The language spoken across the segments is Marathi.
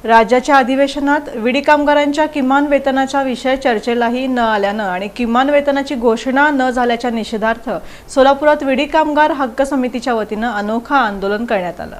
राज्याच्या अधिवेशनात विडी कामगारांच्या किमान वेतनाचा विषय चर्चेलाही न आल्यानं आणि किमान वेतनाची घोषणा न झाल्याच्या निषेधार्थ सोलापुरात विडी कामगार हक्क समितीच्या वतीनं अनोखं आंदोलन करण्यात आलं।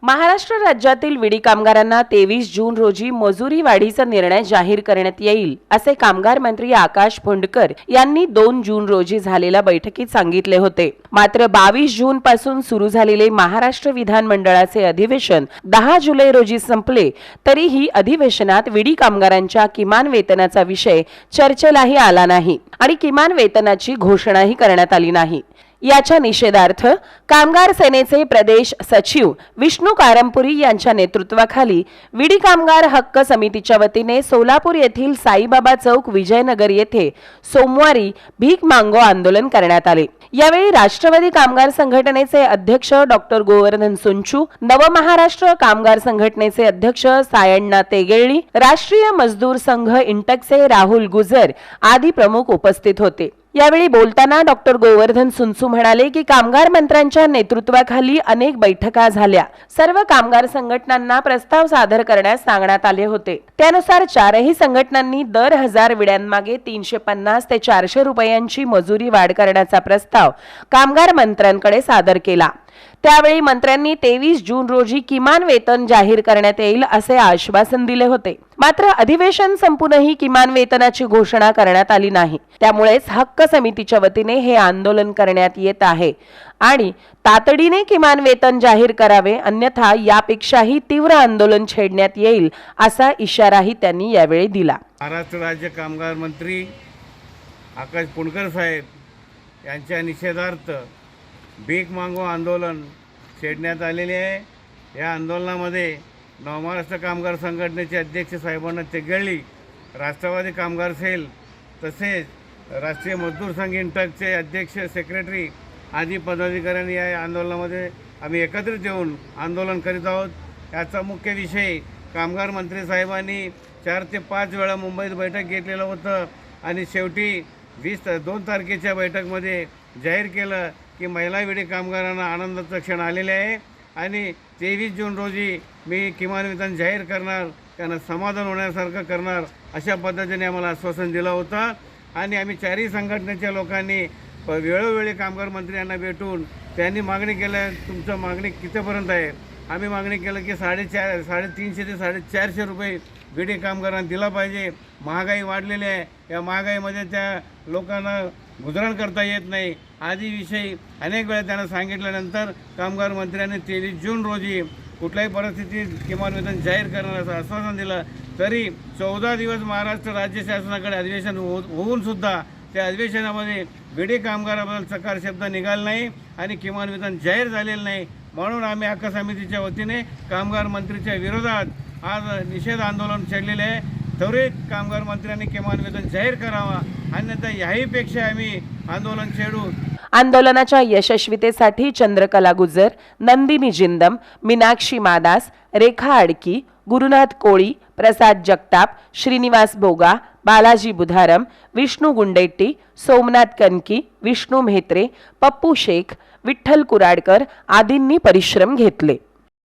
महाराष्ट्र राज्यातील विडी कामगारांना 23 जून रोजी मजुरी वाढीचा निर्णय जाहीर करण्यात येईल असे कामगार मंत्री आकाश फुंडकर यांनी 2 जून रोजी झालेल्या बैठकीत सांगितले होते। मात्र 22 जून पासून सुरू झालेले महाराष्ट्र विधानमंडळाचे अधिवेशन 10 जुलै रोजी संपले, तरीही अधिवेशनात विडी कामगारांच्या किमान वेतनाचा विषय चर्चेलाही आला नाही आणि किमान वेतनाची घोषणाही करण्यात आली नाही। याच्या निषेधार्थ कामगार सेनेचे प्रदेश सचिव विष्णू कारंपुरी यांच्या नेतृत्वाखाली विडी कामगार हक्क समितीच्या वतीने सोलापूर येथील साईबाबा चौक विजयनगर येथे सोमवारी भीक मागो आंदोलन करण्यात आले। यावेळी राष्ट्रवादी कामगार संघटनेचे अध्यक्ष डॉक्टर गोवर्धन सुंचू, नवमहाराष्ट्र कामगार संघटनेचे अध्यक्ष सायण्णा तेगेळी, राष्ट्रीय मजदूर संघ इंटकचे राहुल गुजर आदी प्रमुख उपस्थित होते। यावेळी बोलताना डॉक्टर गोवर्धन सुंचू म्हणाले की कामगार मंत्र्यांच्या नेतृत्वाखाली अनेक बैठका झाल्या। सर्व कामगार संघटनांना प्रस्ताव सादर करण्यास सांगण्यात आले होते। त्यानुसार चारही संघटनांनी दर 1000 विड्यांमागे 350 ते 400 रुपयांची मजुरी वाढ करण्याचा प्रस्ताव कामगार मंत्र्यांकडे सादर केला। त्यावेळी मंत्र्यांनी 23 जून रोजी किमान वेतन जाहीर करण्यात येईल असे आश्वासन दिले होते। मात्र अधिवेशन संपूनही किमान वेतनाची घोषणा करण्यात आली नाही। त्यामुळेच हक्क समितीच्या वतीने हे आंदोलन करण्यात येत आहे आणि तातडीने किमान वेतन जाहीर करावे, अन्यथा यापेक्षाही तीव्र आंदोलन छेडण्यात येईल असा इशाराही त्यांनी यावेळी दिला। महाराष्ट्र राज्य कामगार मंत्री आकाश फुंडकर साहेब यांच्या निषेधार्थ भीक मागो आंदोलन छेडण्यात आलेले आहे। या आंदोलनामध्ये नवमहाराष्ट्र कामगार संघटनेचे अध्यक्ष साहेबांना तेगेळी, राष्ट्रवादी कामगार सेल तसेच राष्ट्रीय मजदूर संघ इंटकचे अध्यक्ष सेक्रेटरी आदी पदाधिकाऱ्यांनी या आंदोलनामध्ये आम्ही एकत्रित येऊन आंदोलन करीत आहोत। याचा मुख्य विषय कामगार मंत्री साहेबांनी 4 ते 5 वेळा मुंबईत बैठक घेतलेलं होतं आणि शेवटी 2 तारखेच्या बैठकमध्ये जाहीर केलं की महिला विडी कामगारांना आनंदाचा क्षण आलेले आहे आणि 23 जून रोजी मी किमान वेतन जाहीर करणार, त्यांना समाधान होण्यासारखं करणार अशा पद्धतीने आम्हाला आश्वासन दिलं होतं। आणि आम्ही चारही संघटनेच्या लोकांनी वेळोवेळी कामगार मंत्री यांना भेटून त्यांनी मागणी केलं, तुमचं मागणी कितीपर्यंत आहे? आम्ही मागणी केलं की 350 ते 450 रुपये विडी कामगारांना दिला पाहिजे। महागाई वाढलेली आहे, या महागाईमध्ये त्या लोकांना गुजराण करता येत नाही आदी विषयी अनेक वेळा त्यांना सांगितल्यानंतर कामगार मंत्र्यांनी 23 जून रोजी कुठल्याही परिस्थितीत किमान वेतन जाहीर करण्याचं आश्वासन दिलं। तरी 14 दिवस महाराष्ट्र राज्य शासनाकडे अधिवेशन होऊन सुद्धा त्या अधिवेशनामध्ये विडी कामगाराबद्दल चकार शब्द निघाला नाही आणि किमान वेतन जाहीर झालेलं नाही। म्हणून आम्ही हक्क समितीच्या वतीने कामगार मंत्रीच्या विरोधात आज निषेध आंदोलन छेडलेले आहे। त्वरित कामगार मंत्र्यांनी किमान वेतन जाहीर करावा, अन्यथा याहीपेक्षा आम्ही आंदोलन छेडू। आंदोलनाच्या यशस्वीतेसाठी चंद्रकला गुजर, नंदिनी जिंदम, मीनाक्षी मादास, रेखा आडकी, गुरुनाथ कोळी, प्रसाद जगताप, श्रीनिवास बोगा, बालाजी बुधारम, विष्णू गुंडेट्टी, सोमनाथ कनकी, विष्णू म्हेत्रे, पप्पू शेख, विठ्ठल कुराडकर आदींनी परिश्रम घेतले।